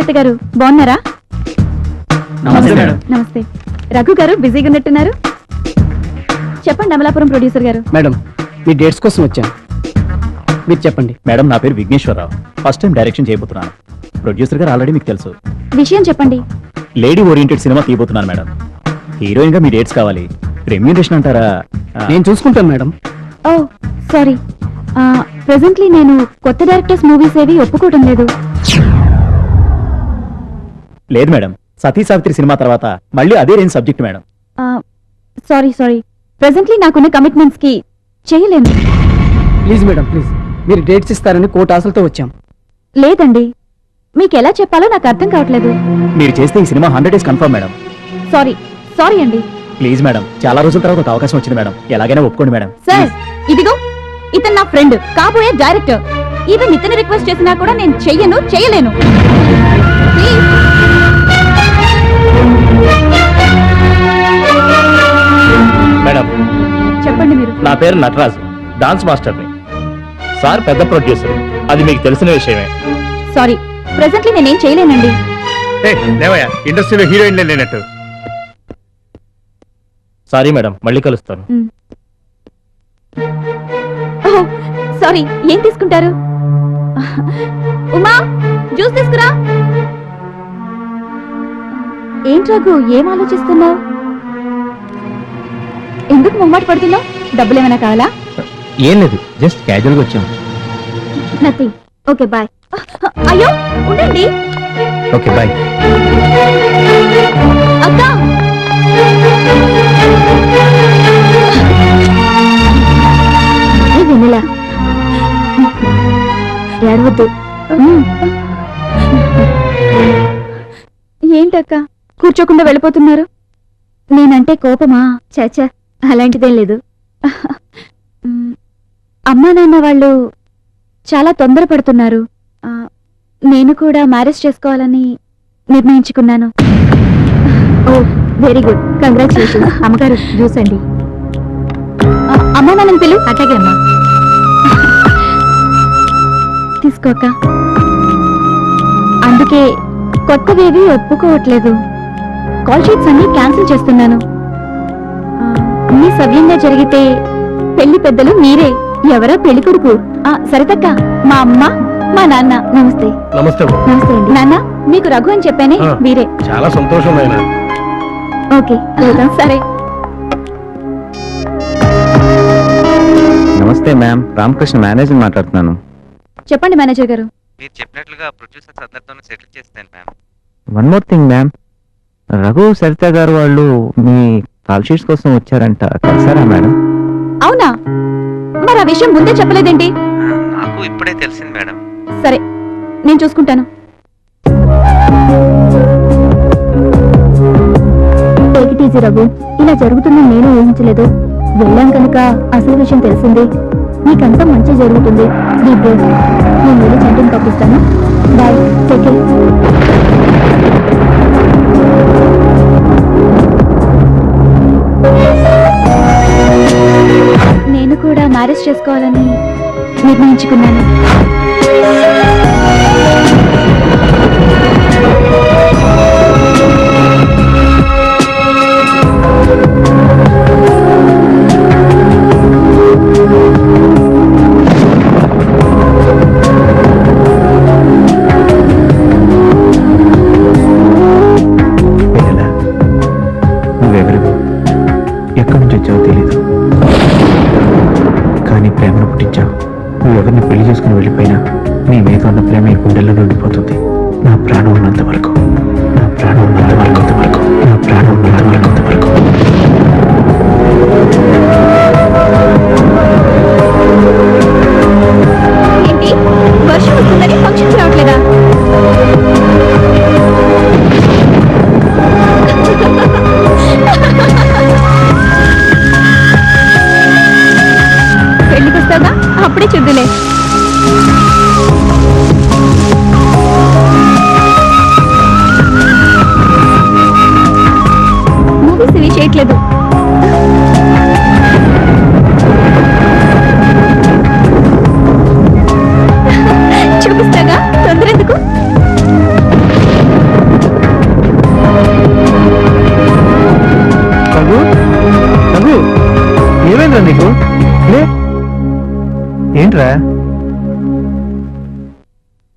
చక్రవర్తి గారు బాగున్నారా? నమస్తే మేడం. నమస్తే. రఘు గారు బిజీగా ఉన్నట్టున్నారు. చెప్పండి అమలాపురం ప్రొడ్యూసర్ గారు. మేడం మీ డేట్స్ కోసం వచ్చాను, మీరు చెప్పండి. మేడం నా పేరు విఘ్నేశ్వరరావు, ఫస్ట్ టైం డైరెక్షన్ చేయబోతున్నాను. ప్రొడ్యూసర్ గారు ఆల్రెడీ మీకు తెలుసు. విషయం చెప్పండి. Lady oriented cinema తీయబోతున్నాను madam. Heroine గా మీ డేట్స్ కావాలి. రెమ్యూనరేషన్ అంటారా? నేను చూసుకుంటాను మేడం. ఓ సారీ, ప్రెసెంట్లీ నేను కొత్త డైరెక్టర్స్ మూవీస్ ఏవి ఒప్పుకోవడం లేదు. లేదు మేడం, సతీ సావిత్రి సినిమా తర్వాత మళ్ళీ అదే range subject madam. Sorry, presently నాకున్న కమిట్మెంట్స్ కి చేయలేను. ప్లీజ్ మేడం ప్లీజ్, మీరు డేట్స్ ఇస్తారని కోట ఆశలతో వచ్చాం. లేదండి, మీకు ఎలా చెప్పాలో నాకు అర్థం కావట్లేదు. మీరు చేస్తే ఈ cinema 100 days confirm madam. Sorry అండి. ప్లీజ్ మేడం, చాలా రోజుల తర్వాత ఒక అవకాశం వచ్చింది మేడం, ఎలాగైనా ఒప్పుకోండి మేడం. సార్ ఇదిగో, ఇతను నా ఫ్రెండ్, కాబోయే డైరెక్టర్. ఈవెన్ ఇతను రిక్వెస్ట్ చేసినా కూడా నేను చేయలేను. ప్లీజ్. మేడం చెప్పండి మీరు. నా పేరు నటరాజ్, డాన్స్ మాస్టర్ని. సార్ పెద్ద ప్రొడ్యూసర్, అది మీకు తెలిసిన విషయమే. సారీ, ప్రెసెంట్లీ నేనేం చేయలేనండి. ఇండస్ట్రీలో హీరోయిన్ లేనట్టు. సారీ మేడం, మళ్ళీ కలుస్తాను. సారీ, ఏం తీసుకుంటారు? ఉమా, జ్యూస్ తీసుకురా. ఏంటి రఘు, ఏం ఆలోచిస్తున్నావు? ఎందుకు మొమ్మాట పడుతున్నావు? డబ్బులు ఏమైనా కావాలా? ఏం లేదు, జస్ట్ క్యాజువల్గా వచ్చాం. నథింగ్. Okay bye. అయ్యో ఉండండి. Okay bye. అక్క, వెన్నెలా ఏడవద్దు. ఏంటక్క కూర్చోకుండా వెళ్ళిపోతున్నారు? నేనంటే కోపమా? చాచా, అలాంటిదేం లేదు. అమ్మా నాన్న వాళ్ళు చాలా తొందరపడుతున్నారు. నేను కూడా మ్యారేజ్ చేసుకోవాలని నిర్ణయించుకున్నాను. ఓ వెరీ గుడ్, కంగ్రాచులేషన్స్. అమ్మగారు జ్యూస్ అండి. అమ్మా నాన్నని పిలు. అట్లాగే అమ్మా. తీసుకోక. అందుకే కొత్తవేవి ఒప్పుకోవట్లేదు. కాల్ షీట్స్ అన్ని క్యాన్సిల్ చేస్తున్నాను. అన్ని సవ్యంగా జరిగితే పెళ్లి పెద్దలు మీరే. ఎవరా పెళ్లి కొడుకు? సరితక్క, మా అమ్మ మా నాన్న. నమస్తే. నమస్తే. నమస్తే అండి. నాన్న, మీకు రఘు అని చెప్పానే, వీరే. చాలా సంతోషం. ఓకే వెళ్దాం. సరే. నమస్తే మ్యామ్, రామకృష్ణ మేనేజర్ మాట్లాడుతున్నాను. చెప్పండి మేనేజర్ గారు. మీరు చెప్పినట్లుగా ప్రొడ్యూసర్స్ అందరితోనూ సెటిల్ చేస్తాను ma'am. One more thing ma'am, Raghu Saritha గారు వాళ్ళు మీ కాల్ షీట్స్ కోసం వచ్చారంట, కలిసారా మేడం? అవునా? మరి ఆ విషయం ముందే చెప్పలేదేంటి? నాకు ఇప్పుడే తెలిసింది మేడం. సరే, నేను చూసుకుంటాను. టేక్ ఇట్ ఈజీ రఘు, ఇలా జరుగుతుందని నేను ఊహించలేదు. వెళ్ళాం కనుక అసలు విషయం తెలిసింది. నీకంతా మంచి జరుగుతుంది. Be brave. నేను వెళ్ళి చంటిని పంపిస్తాను. Bye, take care. నేను కూడా మ్యారేజ్ చేసుకోవాలని నిర్ణయించుకున్నాను. నువ్వెవరివో, ఎక్కడి నుంచి వచ్చావో తెలీదు, కానీ ప్రేమను పుట్టించావు. నువ్వెవరిని పెళ్లి చేసుకుని వెళ్ళిపోయినా నీ మీద ఉన్న ప్రేమ ఈ గుండెల్లో ఉండిపోతుంది. నా ప్రాణం ఉన్నంత వరకు, నా ప్రాణం ఉన్నంత వరకు, నా ప్రాణం ఉన్నంత వరకు. ఏంటి, వర్షం వస్తుందని ఫంక్షన్స్ రావట్లేదా? పెళ్లికి వస్తాగా, అప్పుడే చూద్దులే. మూవీస్ ఇవి చేయట్లేదు. చూపిస్తాగా, తొందర ఎందుకు? ఏంట్రా?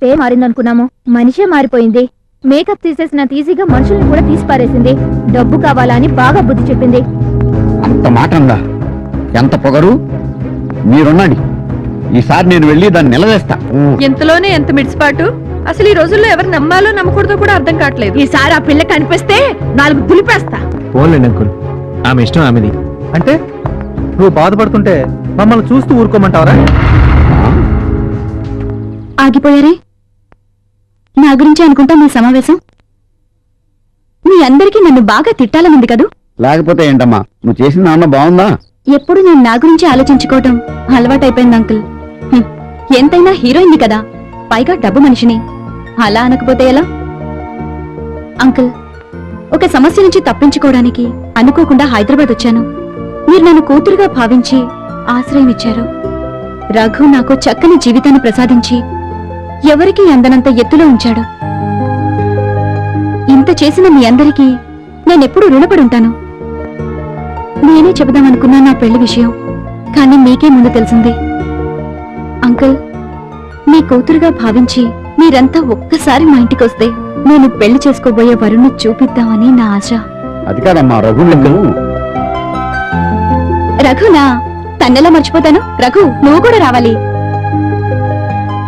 పేరు మారిందనుకున్నాము, మనిషే మారిపోయింది. మేకప్ తీసేసినంత ఈజీగా మనుషుల్ని కూడా తీసి పారేసింది. డబ్బు కావాలా అని బాగా బుద్ధి చెప్పింది. అంత మాట అందా? ఎంత పొగరు! మీరున్నాడి, ఈసారి నేను వెళ్ళి దాన్ని నిలవేస్తా. ఎంతలోనే ఎంత మిడిసిపాటు. అసలు ఈ రోజుల్లో ఎవరు నమ్మాలో నమ్మకూడదో కూడా అర్థం కావట్లేదు. ఈసారి ఆ పిల్ల కనిపిస్తే 4 దులిపేస్తా. పోన్లేండి అంకుల్, ఆమె ఇష్టం ఆమెది. అంటే నువ్వు బాధపడుతుంటే మమ్మల్ని చూస్తూ ఊరుకోమంటావరా? ఆగిపోయారే? నా గురించి అనుకుంటా మీ సమావేశం. మీ అందరికీ నన్ను బాగా తిట్టాలనుంది కదూ? లేకపోతే ఏంటమ్మా, నువ్వు చేసిన నాన్న బాగుందా? ఎప్పుడు నేను నా గురించి ఆలోచించుకోవటం అలవాటైపోయింది అంకుల్. ఎంతైనా హీరోయిన్ని కదా, పైగా డబ్బు మనిషిని. అలా అనకపోతే ఎలా? అంకుల్, ఒక సమస్య నుంచి తప్పించుకోవడానికి అనుకోకుండా హైదరాబాద్ వచ్చాను. మీరు నన్ను కూతురుగా భావించి ఆశ్రయం ఇచ్చారు. రఘు నాకు చక్కని జీవితాన్ని ప్రసాదించి ఎవరికీ అందనంత ఎత్తులో ఉంచాడు. ఇంత చేసిన మీ అందరికీ నేనెప్పుడు రుణపడి ఉంటాను. నేనే చెబుదామనుకున్నా నా పెళ్లి విషయం, కానీ మీకే ముందు తెలిసింది. అంకుల్, మీ కూతురుగా భావించి మీరంతా ఒక్కసారి మా ఇంటికి వస్తే నేను పెళ్లి చేసుకోబోయే వరుణ్ణి చూపిద్దామని నా ఆశ. అది కాదమ్మా, రఘు రఘునా? తన్నెలా మర్చిపోతాను. రఘు, నువ్వు కూడా రావాలి.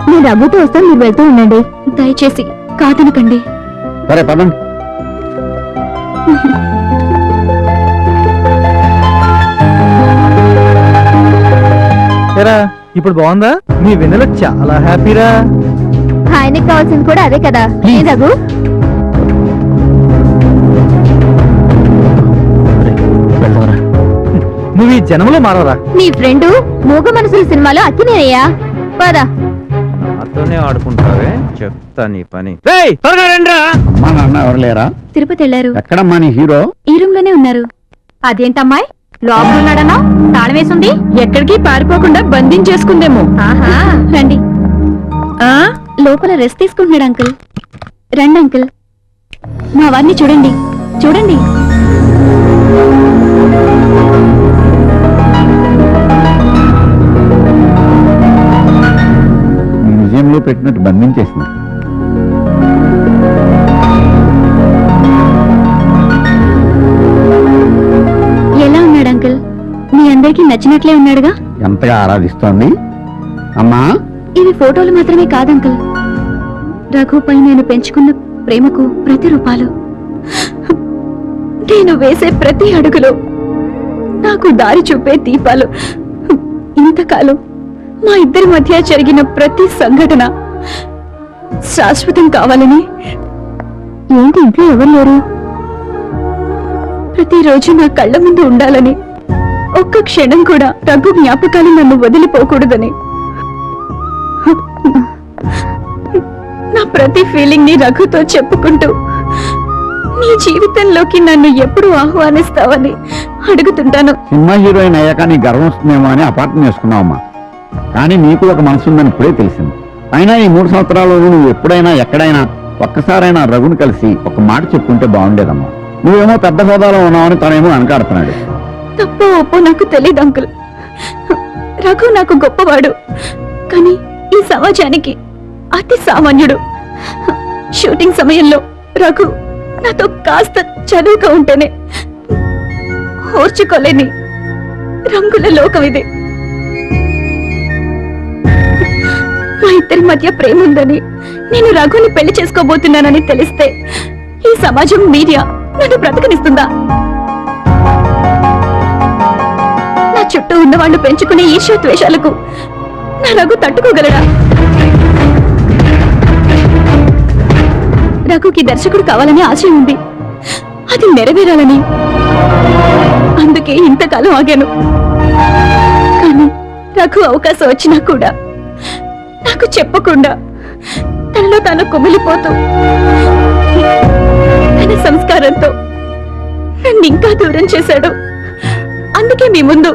నేను రఘుతో వస్తాను, మీరు వెళ్తూ ఉండండి. దయచేసి కాదనకండి. సరే పదండి. ఏరా, ఇప్పుడు బాగుందా? మీ వెన్నెల చాలా హ్యాపీరా. ఆయనకి కావాల్సింది కూడా అదే కదా. ఏ రఘు? వెళ్దావరా? నువ్వు ఈ జన్మలో మారవరా? నీ ఫ్రెండు మూగ మనసుల సినిమాలో అక్కినేనయ్యా. పద. నాతోనే ఆడుకుంటావే, చెప్తా నీ పని. త్వరగా రండిరా. అమ్మా నాన్న ఎవరు లేరా? తిరుపతి వెళ్లారు. ఎక్కడమ్మా నీ హీరో? ఈ రూమ్ లోనే ఉన్నారు. అదేంటమ్మాయి, లోపల ఉన్నాడనా? తాళం వేసుంది. ఎక్కడికి పారిపోకుండా బంధించేసుకుందేమో. ఆహా, రండి. లోపల రెస్ట్ తీసుకుంటున్నాడు అంకుల్. రండి అంకుల్, మా వారిని చూడండి. చూడండి. మ్యూజియంలో పెట్టినట్టు బంధించేసింది. ఎలా ఉన్నాడు అంకుల్? మీ అందరికీ నచ్చినట్లే ఉన్నాడుగా? ఎంతగా ఆరాధిస్తోంది అమ్మా. ఇవి ఫోటోలు మాత్రమే కాదంకుల్, రఘుపై నేను పెంచుకున్న ప్రేమకు ప్రతిరూపాలు. నేను వేసే ప్రతి అడుగులో నాకు దారి చూపే దీపాలు. ఇంతకాలం మా ఇద్దరి మధ్య జరిగిన ప్రతి సంఘటన శాశ్వతం కావాలని. ఏంటి ఇంట్లో ఎవరు లేరు? ప్రతిరోజు నా కళ్ళ ముందు ఉండాలని, ఒక్క క్షణం కూడా రఘు జ్ఞాపకాలు నన్ను వదిలిపోకూడదని. నా ప్రతి ఫీలింగ్ ని రఘుతో చెప్పుకుంటూ నీ జీవితంలోకి నన్ను ఎప్పుడు ఆహ్వానిస్తావని అడుగుతుంటాను. సినిమా హీరోయిన్ అయ్యాక నీ గర్వం వస్తుందేమో అని అపార్థం చేసుకున్నావమ్మా. కానీ నీకు ఒక మనసు ఉందని ఇప్పుడే తెలిసింది. అయినా ఈ 3 సంవత్సరాలు నువ్వు ఎప్పుడైనా ఎక్కడైనా ఒక్కసారైనా రఘుని కలిసి ఒక మాట చెప్పుకుంటే బాగుండేదమ్మా. నువ్వేమో పెద్ద హోదాలో ఉన్నావని తనేమో వెనకాడుతున్నాడు. తప్పో ఒప్పో నాకు తెలియదు అంకుల్. రఘు నాకు గొప్పవాడు, కానీ ఈ సమాజానికి అతి సామాన్యుడు. షూటింగ్ సమయంలో రఘు నాతో కాస్త చదువుగా ఉంటేనే ఓర్చుకోలేని రంగుల లోకం ఇది. మా ఇద్దరి మధ్య ప్రేమ ఉందని, నేను రఘుని పెళ్లి చేసుకోబోతున్నానని తెలిస్తే ఈ సమాజం, మీడియా నన్ను బ్రతకనిస్తుందా? నా చుట్టూ ఉన్న వాళ్ళు పెంచుకునే ఈర్ష్యాద్వేషాలకు నా రఘు తట్టుకోగలడా? రఘుకి దర్శకుడు కావాలని ఆశయం ఉంది, అది నెరవేరాలని. అందుకే ఇంతకాలం ఆగాను. కానీ రఘు అవకాశం వచ్చినా కూడా నాకు చెప్పకుండా తనలో తాను కుమిలిపోతూ తన సంస్కారంతో నన్ను ఇంకా దూరం చేశాడు. అందుకే మీ ముందు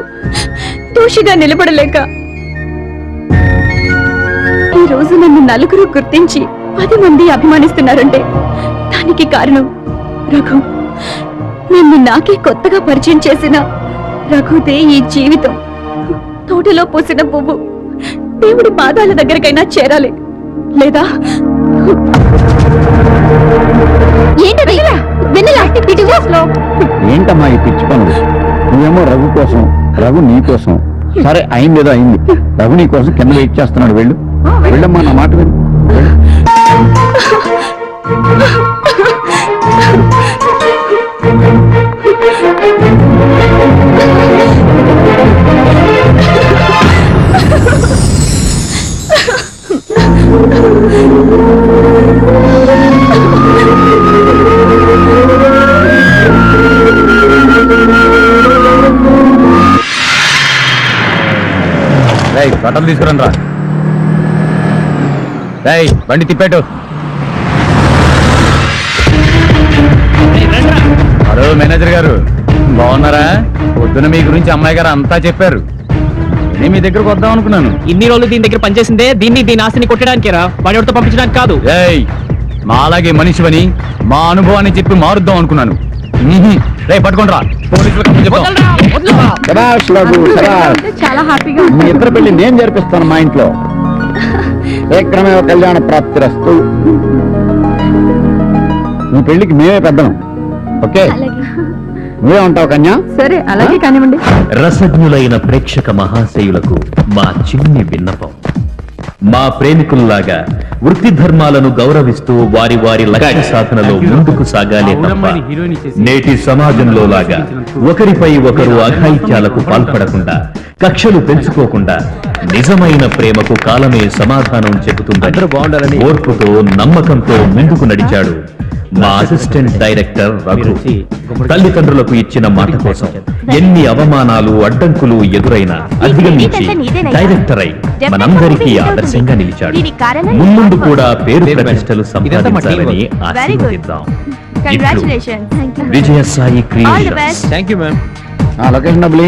దోషిగా నిలబడలేక ఈ రోజు నన్ను నలుగురు గుర్తించి 10 మంది అభిమానిస్తున్నారంటే దానికి కారణం రఘు. నన్ను నాకే కొత్తగా పరిచయం చేసిన రఘుదే ఈ జీవితం. తోటలో పోసిన పువ్వు దేవుడి పాదాల దగ్గరికైనా చేరాలి, లేదా ఏంటది? వెన్నెలా, ఇటు వా. ఏంటమ్మా ఈ పిచ్చి పనులు? నువ్వేమో రఘు కోసం, రఘు నీ కోసం. సరే అయిందేదో అయింది. రఘు నీ కోసం కింద వెయిట్ చేస్తున్నాడు. వెళ్ళు వెళ్ళమ్మా, నా మాట విను. వెళ్ళు. బట్టలు తీసుకురండి రా. బండి తిప్పాడు. హలో మేనేజర్ గారు, బాగున్నారా? పొద్దున మీ గురించి అమ్మాయి గారు అంతా చెప్పారు. నేను మీ దగ్గరకు వద్దాం అనుకున్నాను. ఇన్ని రోజులు దీని దగ్గర పనిచేసిందే దీని ఆస్తిని కొట్టడానికేరా, వాడితో పంపించడానికి కాదు. మా అలాగే మనిషివని మా అనుభవాన్ని చెప్పి మారుద్దాం అనుకున్నాను. పట్టుకోండి రా, పోలీసులకు శభాష్ రఘు, శభాష్. చాలా హ్యాపీగా మీ ఇద్దరు పెళ్లి నేను జరిపిస్తాను మా ఇంట్లో. ఏక్రమే కళ్యాణ ప్రాప్తిరస్తు. మీ పెళ్లికి మేమే పెద్దలం. ఓకే, నువ్వే ఉంటావు కన్యా. సరే అలాగే కానివ్వండి. రసజ్ఞులైన ప్రేక్షక మహాశయులకు మా చిన్ని విన్నపం. మా ప్రేమికుల్లాగా వృత్తి ధర్మాలను గౌరవిస్తూ వారి వారి లక్ష్య సాధనలో ముందుకు సాగాలి తప్ప నేటి సమాజంలో లాగా ఒకరిపై ఒకరు అఘాయిత్యాలకు పాల్పడకుండా, కక్షలు పెంచుకోకుండా నిజమైన ప్రేమకు కాలమే సమాధానం చెబుతుందని ఓర్పుతో నమ్మకంతో ముందుకు నడిచాడు మా అసిస్టెంట్ డైరెక్టర్ రఘు. తల్లిదండ్రులకు ఇచ్చిన మాట కోసం ఎన్ని అవమానాలు అడ్డంకులు ఎదురైనా అధిగమించి డైరెక్టర్ అయి మనందరికీ ఆదర్శంగా నిలిచాడు. ముందు కూడా పేరు ప్రతిష్టలు సంపాదించాలని ఆశీర్వదిద్దాం. Vijayasai creations. Thank you ma'am. ఆ లొకేషన్ డబ్బులు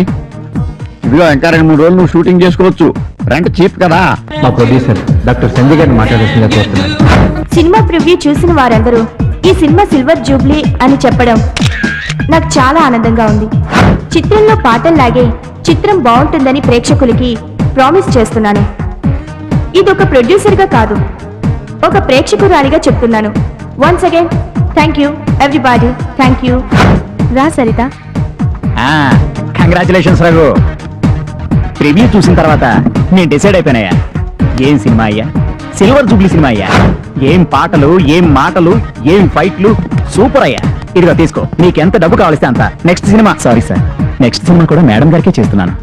ఇదిగో. ఇంకా 2-3 రోజులు నువ్వు షూటింగ్ చేసుకోవచ్చు. రెంట్ చీప్ కదా. మా ప్రొడ్యూసర్ డాక్టర్ సంజయ్ గారిని మాట్లాడాల్సిందిగా కోరుతున్నాను. సినిమా ప్రివ్యూ చూసిన వారందరూ ఈ సినిమా సిల్వర్ జూబ్లీ అని చెప్పడం నాకు చాలా ఆనందంగా ఉంది. చిత్రంలో పాటల్లాగే చిత్రం బాగుంటుందని ప్రేక్షకులకి ప్రామిస్ చేస్తున్నాను. ఇదొక ప్రొడ్యూసర్గా కాదు, ఒక ప్రేక్షకురాలిగా చెప్తున్నాను. Once again thank you everybody. Thank you. రా సరిత. కంగ్రాచులేషన్స్ రఘు. ప్రివ్యూ చూసిన తర్వాత నేను డిసైడ్ అయిపోయినాయా. ఏం సినిమా అయ్యా, సిల్వర్ జూబ్లీ సినిమా అయ్యా. ఏం పాటలు, ఏం మాటలు, ఏం ఫైట్లు, సూపర్ అయ్యా. ఇదిగో తీసుకో, నీకెంత డబ్బు కావలిస్తే అంత. Next cinema, sorry sir, next cinema కూడా మేడం గారికే చేస్తున్నాను.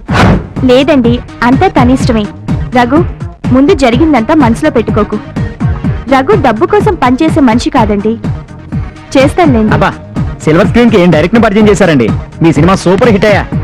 లేదండి, అంతా తనిష్టమే. రఘు, ముందు జరిగిందంతా మనసులో పెట్టుకోకు. రఘు డబ్బు కోసం పనిచేసే మనిషి కాదండి. చేస్తానులేండి. అబ్బా, సిల్వర్ స్క్రీన్ కి ఏం డైరెక్ట్ ని పరిచయం చేశారండి. మీ సినిమా సూపర్ హిట్ అయ్యా.